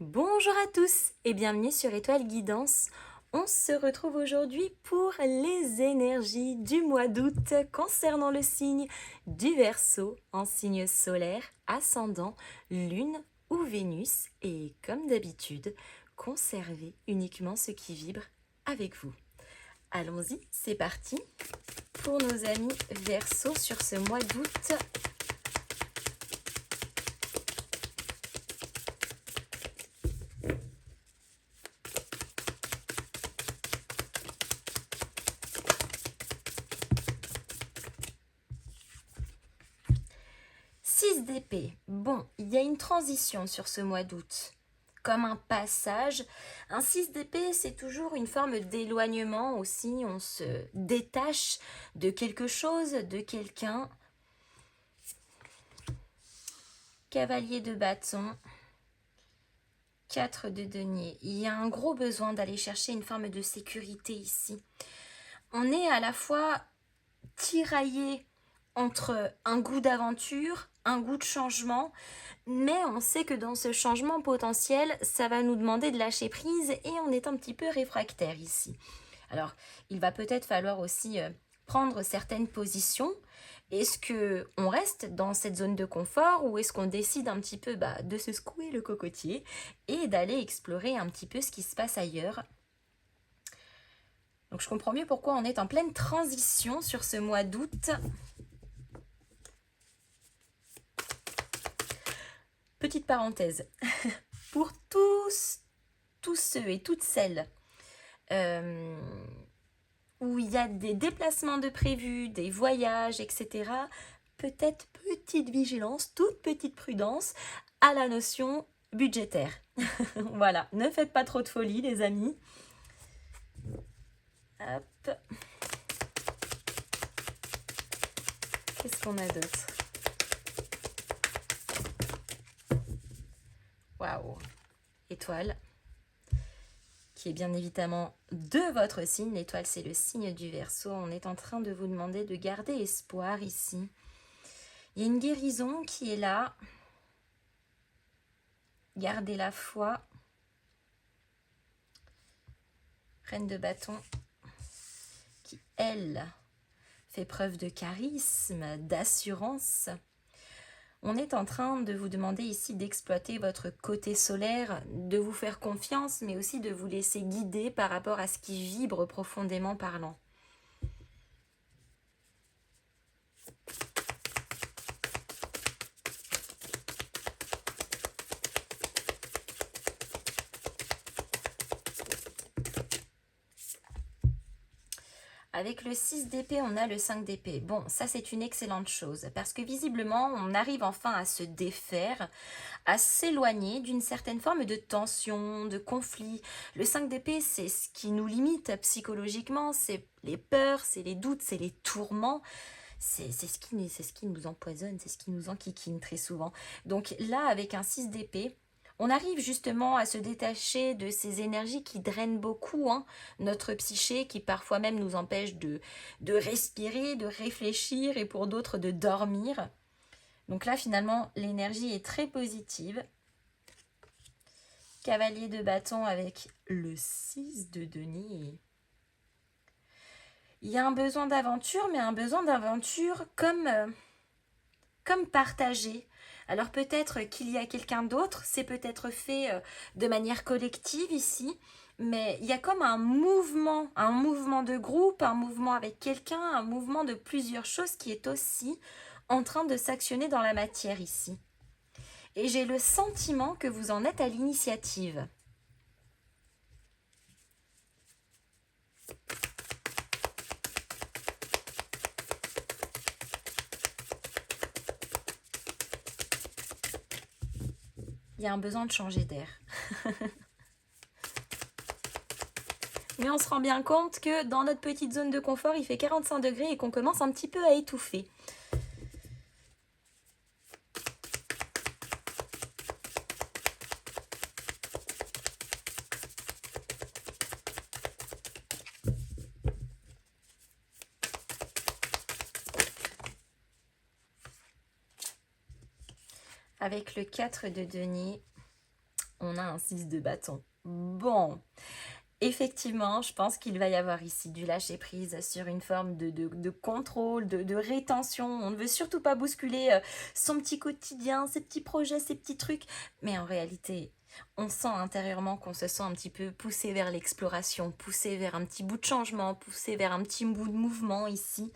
Bonjour à tous et bienvenue sur Étoile Guidance. On se retrouve aujourd'hui pour les énergies du mois d'août concernant le signe du Verseau en signe solaire, ascendant, lune ou Vénus. Et comme d'habitude, conservez uniquement ce qui vibre avec vous. Allons-y, c'est parti pour nos amis Verseau sur ce mois d'août. 6 d'épée. Bon, il y a une transition sur ce mois d'août, comme un passage. Un 6 d'épée, c'est toujours une forme d'éloignement aussi. On se détache de quelque chose, de quelqu'un. Cavalier de bâton. 4 de denier. Il y a un gros besoin d'aller chercher une forme de sécurité ici. On est à la fois tiraillé entre un goût d'aventure, un goût de changement, mais on sait que dans ce changement potentiel, ça va nous demander de lâcher prise et on est un petit peu réfractaire ici. Alors, il va peut-être falloir aussi prendre certaines positions. Est-ce qu'on reste dans cette zone de confort ou est-ce qu'on décide un petit peu de se secouer le cocotier et d'aller explorer un petit peu ce qui se passe ailleurs? Donc je comprends mieux pourquoi on est en pleine transition sur ce mois d'août. Petite parenthèse, pour tous ceux et toutes celles où il y a des déplacements de prévus, des voyages, etc., peut-être petite vigilance, toute petite prudence à la notion budgétaire. Voilà, ne faites pas trop de folie les amis. Hop. Qu'est-ce qu'on a d'autre? Waouh! Étoile, qui est bien évidemment de votre signe. L'étoile, c'est le signe du Verseau. On est en train de vous demander de garder espoir ici. Il y a une guérison qui est là. Gardez la foi. Reine de bâton, qui, elle, fait preuve de charisme, d'assurance. On est en train de vous demander ici d'exploiter votre côté solaire, de vous faire confiance, mais aussi de vous laisser guider par rapport à ce qui vibre profondément parlant. Avec le 6 d'épée, on a le 5 d'épée. Bon, ça c'est une excellente chose, parce que visiblement, on arrive enfin à se défaire, à s'éloigner d'une certaine forme de tension, de conflit. Le 5 d'épée, c'est ce qui nous limite psychologiquement, c'est les peurs, c'est les doutes, c'est les tourments. C'est ce qui nous empoisonne, c'est ce qui nous enquiquine très souvent. Donc là, avec un 6 d'épée, on arrive justement à se détacher de ces énergies qui drainent beaucoup notre psyché, qui parfois même nous empêchent de respirer, de réfléchir et pour d'autres de dormir. Donc là, finalement, l'énergie est très positive. Cavalier de bâton avec le 6 de denier. Il y a un besoin d'aventure, mais un besoin d'aventure comme partagé. Alors peut-être qu'il y a quelqu'un d'autre, c'est peut-être fait de manière collective ici, mais il y a comme un mouvement de groupe, un mouvement avec quelqu'un, un mouvement de plusieurs choses qui est aussi en train de s'actionner dans la matière ici. Et j'ai le sentiment que vous en êtes à l'initiative. Il y a un besoin de changer d'air. Mais on se rend bien compte que dans notre petite zone de confort, il fait 45 degrés et qu'on commence un petit peu à étouffer. Avec le 4 de denier, On a un 6 de bâton. Bon, effectivement, je pense qu'il va y avoir ici du lâcher-prise sur une forme de contrôle, de rétention. On ne veut surtout pas bousculer son petit quotidien, ses petits projets, ses petits trucs. Mais en réalité, on sent intérieurement qu'on se sent un petit peu poussé vers l'exploration, poussé vers un petit bout de changement, poussé vers un petit bout de mouvement ici.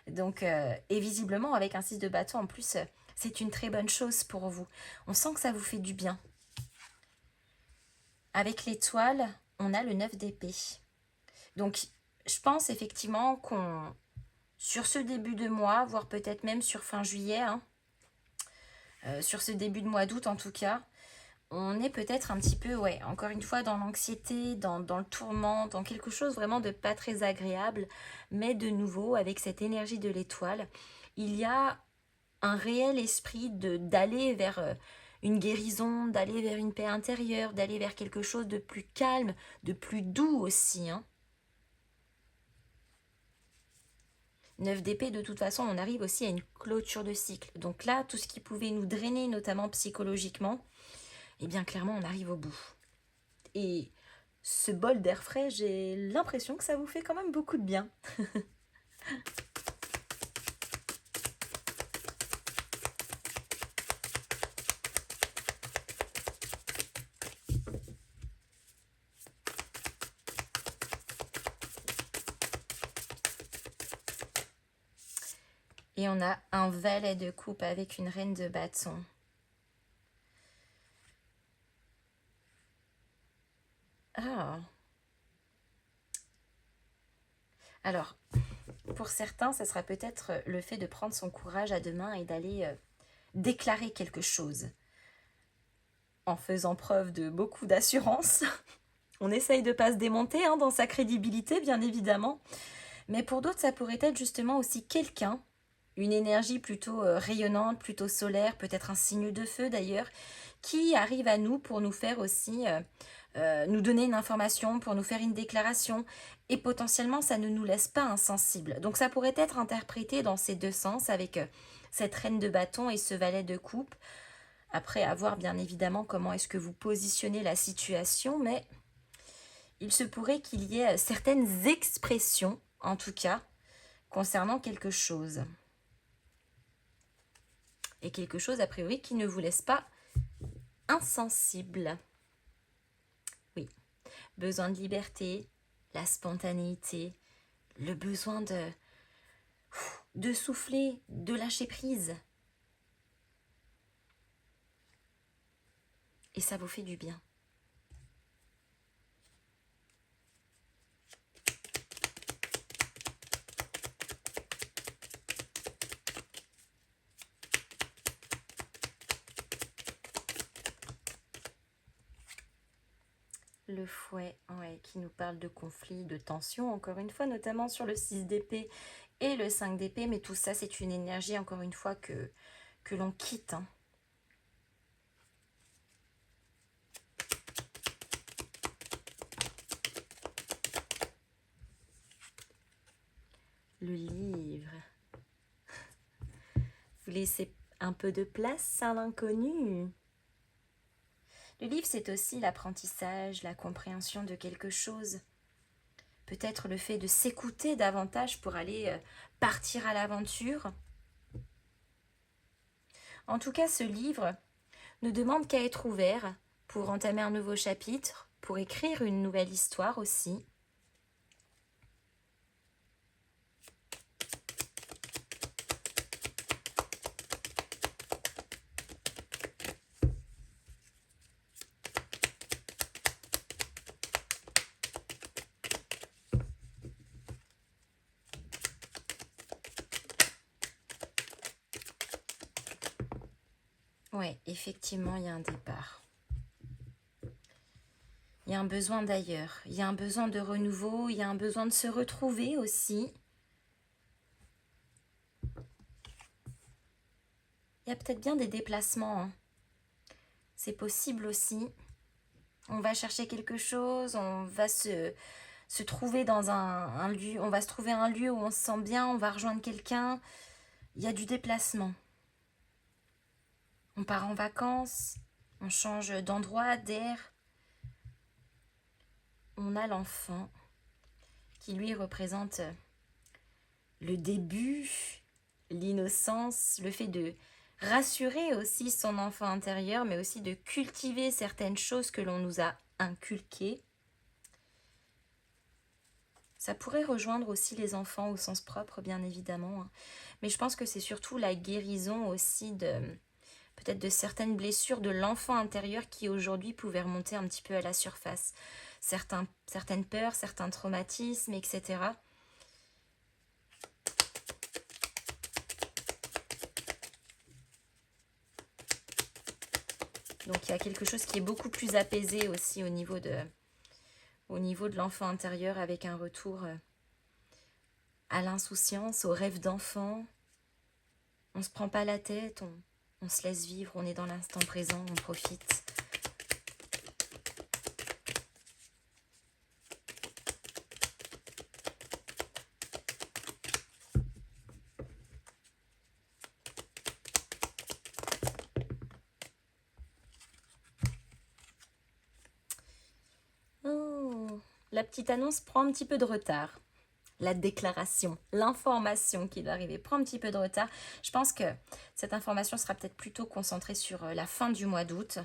Donc, et visiblement, avec un 6 de bâton, en plus, c'est une très bonne chose pour vous. On sent que ça vous fait du bien. Avec l'étoile, on a le 9 d'épée. Donc, je pense effectivement qu'on, sur ce début de mois, voire peut-être même sur fin juillet, hein, sur ce début de mois d'août en tout cas, on est peut-être un petit peu, ouais, encore une fois, dans l'anxiété, dans le tourment, dans quelque chose vraiment de pas très agréable, mais de nouveau, avec cette énergie de l'étoile, il y a un réel esprit d'aller vers une guérison, d'aller vers une paix intérieure, d'aller vers quelque chose de plus calme, de plus doux aussi, hein. 9 d'épée, de toute façon, on arrive aussi à une clôture de cycle. Donc là, tout ce qui pouvait nous drainer, notamment psychologiquement, eh bien clairement, on arrive au bout. Et ce bol d'air frais, j'ai l'impression que ça vous fait quand même beaucoup de bien. Et on a un valet de coupe avec une reine de bâton. Ah. Alors, pour certains, ça sera peut-être le fait de prendre son courage à deux mains et d'aller déclarer quelque chose. En faisant preuve de beaucoup d'assurance. On essaye de ne pas se démonter hein, dans sa crédibilité, bien évidemment. Mais pour d'autres, ça pourrait être justement aussi quelqu'un, une énergie plutôt rayonnante, plutôt solaire, peut-être un signe de feu d'ailleurs, qui arrive à nous pour nous faire aussi, nous donner une information, pour nous faire une déclaration. Et potentiellement, ça ne nous laisse pas insensibles. Donc ça pourrait être interprété dans ces deux sens, avec cette reine de bâton et ce valet de coupe. Après, à voir bien évidemment comment est-ce que vous positionnez la situation, mais il se pourrait qu'il y ait certaines expressions, en tout cas, concernant quelque chose. Et quelque chose, a priori, qui ne vous laisse pas insensible. Oui, besoin de liberté, la spontanéité, le besoin de souffler, de lâcher prise. Et ça vous fait du bien. Le fouet, ouais, qui nous parle de conflits, de tensions, encore une fois, notamment sur le 6 d'épée et le 5 d'épée, mais tout ça, c'est une énergie, encore une fois, que l'on quitte. Hein. Le livre. Vous laissez un peu de place à l'inconnu. Le livre, c'est aussi l'apprentissage, la compréhension de quelque chose. Peut-être le fait de s'écouter davantage pour aller partir à l'aventure. En tout cas, ce livre ne demande qu'à être ouvert pour entamer un nouveau chapitre, pour écrire une nouvelle histoire aussi. Ouais, effectivement, il y a un départ. Il y a un besoin d'ailleurs, il y a un besoin de renouveau, il y a un besoin de se retrouver aussi. Il y a peut-être bien des déplacements. Hein. C'est possible aussi. On va chercher quelque chose, on va se trouver dans un lieu, on va se trouver un lieu où on se sent bien, on va rejoindre quelqu'un. Il y a du déplacement. On part en vacances. On change d'endroit, d'air. On a l'enfant qui lui représente le début, l'innocence, le fait de rassurer aussi son enfant intérieur, mais aussi de cultiver certaines choses que l'on nous a inculquées. Ça pourrait rejoindre aussi les enfants au sens propre, bien évidemment, hein. Mais je pense que c'est surtout la guérison aussi de peut-être de certaines blessures de l'enfant intérieur qui aujourd'hui pouvaient remonter un petit peu à la surface. Certaines peurs, certains traumatismes, etc. Donc il y a quelque chose qui est beaucoup plus apaisé aussi au niveau de l'enfant intérieur, avec un retour à l'insouciance, au rêve d'enfant. On ne se prend pas la tête, on se laisse vivre, on est dans l'instant présent, on profite. Oh, la petite annonce prend un petit peu de retard. La déclaration, l'information qui doit arriver prend un petit peu de retard. Je pense que cette information sera peut-être plutôt concentrée sur la fin du mois d'août.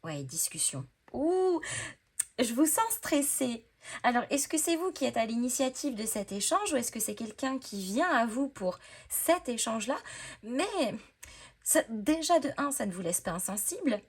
Ouais, discussion. Ouh, je vous sens stressée. Alors, est-ce que c'est vous qui êtes à l'initiative de cet échange ou est-ce que c'est quelqu'un qui vient à vous pour cet échange-là? Mais déjà de un, ça ne vous laisse pas insensible.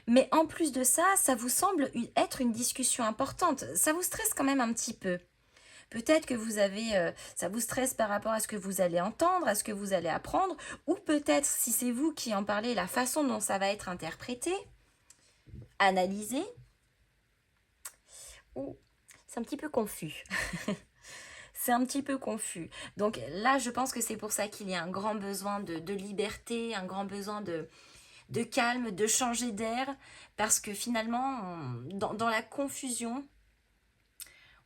Mais en plus de ça, ça vous semble être une discussion importante. Ça vous stresse quand même un petit peu. Peut-être que ça vous stresse par rapport à ce que vous allez entendre, à ce que vous allez apprendre, ou peut-être, si c'est vous qui en parlez, la façon dont ça va être interprété, analysé. Ou c'est un petit peu confus. C'est un petit peu confus. Donc là, je pense que c'est pour ça qu'il y a un grand besoin de liberté, un grand besoin de calme, de changer d'air, parce que finalement, dans la confusion,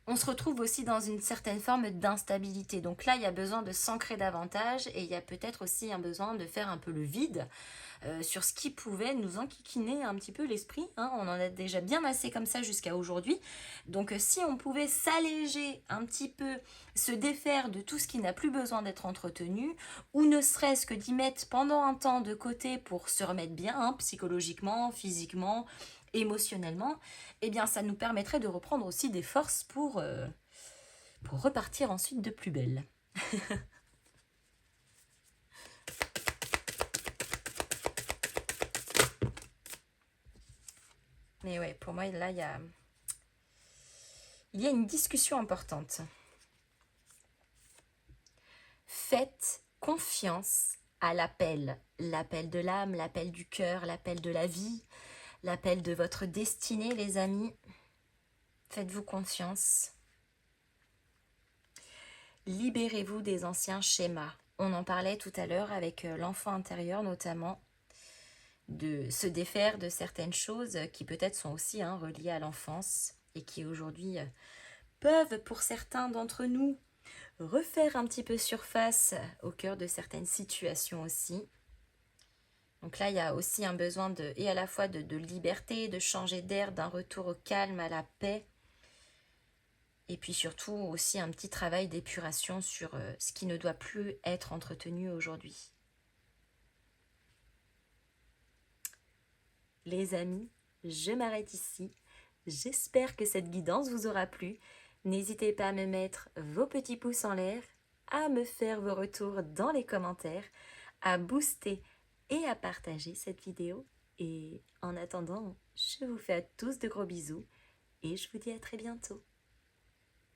on se retrouve aussi dans une certaine forme d'instabilité. Donc là, il y a besoin de s'ancrer davantage et il y a peut-être aussi un besoin de faire un peu le vide sur ce qui pouvait nous enquiquiner un petit peu l'esprit, hein. On en a déjà bien assez comme ça jusqu'à aujourd'hui. Donc si on pouvait s'alléger un petit peu, se défaire de tout ce qui n'a plus besoin d'être entretenu, ou ne serait-ce que d'y mettre pendant un temps de côté pour se remettre bien, hein, psychologiquement, physiquement, émotionnellement, eh bien ça nous permettrait de reprendre aussi des forces pour repartir ensuite de plus belle. Mais ouais, pour moi, là, il y a une discussion importante. Faites confiance à l'appel. L'appel de l'âme, l'appel du cœur, l'appel de la vie, l'appel de votre destinée, les amis. Faites-vous confiance. Libérez-vous des anciens schémas. On en parlait tout à l'heure avec l'enfant intérieur notamment, de se défaire de certaines choses qui peut-être sont aussi reliées à l'enfance et qui aujourd'hui peuvent pour certains d'entre nous refaire un petit peu surface au cœur de certaines situations aussi. Donc là, il y a aussi un besoin et à la fois de liberté, de changer d'air, d'un retour au calme, à la paix. Et puis surtout aussi un petit travail d'épuration sur ce qui ne doit plus être entretenu aujourd'hui. Les amis, je m'arrête ici. J'espère que cette guidance vous aura plu. N'hésitez pas à me mettre vos petits pouces en l'air, à me faire vos retours dans les commentaires, à booster et à partager cette vidéo. Et en attendant, je vous fais à tous de gros bisous et je vous dis à très bientôt.